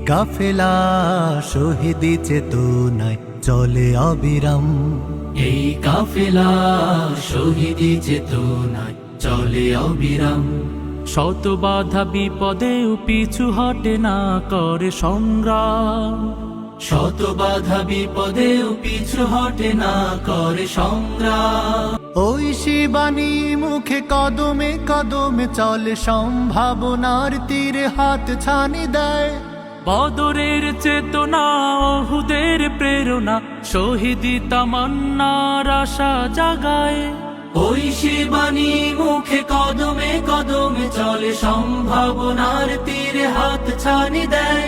কাফেলা শহীদি চেতনায় চলে অবিরাম। এই কাফেলা শহীদি চেতনায় চলে অবিরাম। শত বাধা বিপদেও পিছু হটে না করে সংগ্রাম। শত বাধা বিপদেও পিছু হটে না করে সংগ্রাম। ওই শিবানী মুখে কদমে কদমে চলে সম্ভাবনার তীরে হাত ছানি দেয়। বদরের চেতনা ওহুদের প্রেরণা শহীদি তামান্নার আশা জাগায়। ওই শিবানী মুখে কদমে কদমে চলে সম্ভাবনার তীরে হাত ছানি দেয়।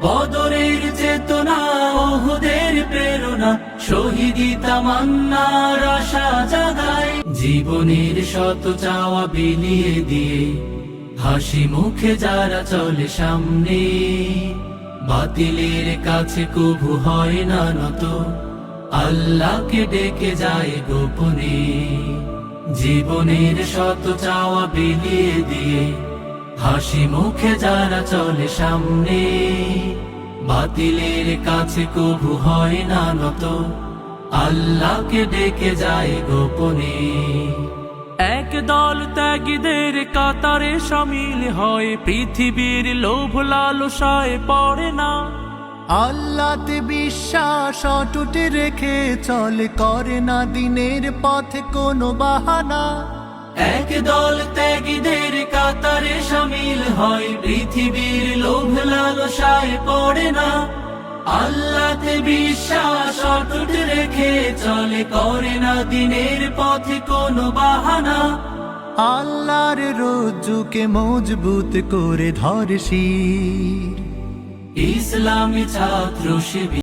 বদরের চেতনা ওহুদের প্রেরণা শহীদি তামান্নার আশা জাগায়। জীবনের শত চাওয়া বিলিয়ে দিয়ে হাসি মুখে যারা চলে সামনে, বাতিলের কাছে কভু হয় না নত, আল্লাহকে ডেকে যায় গোপনে। জীবনের শত চাওয়া বিলিয়ে দিয়ে হাসি মুখে যারা চলে সামনে, বাতিলের কাছে কভু হয় না নত, আল্লাহকে ডেকে যায় গোপনে। এক দল ত্যাগীদের কাতারে শামিল হয়, পৃথিবীর লোভ লালসায় পড়ে না। আল্লাহতে বিশ্বাস অটুট রেখে চলে, করে না দিনের পথে কোনো বাহানা। এক দল ত্যাগীদের কাতারে শামিল হয়, পৃথিবীর লোভ লালসায় পড়ে না। আল্লাহতে বিশ্বাস অটুট রেখে চলে, করে না দিনের পথে কোনো বাহানা। আল্লাহর রজ্জুকে মজবুত করে ধরে শির, ইসলামী ছাত্র শিবির।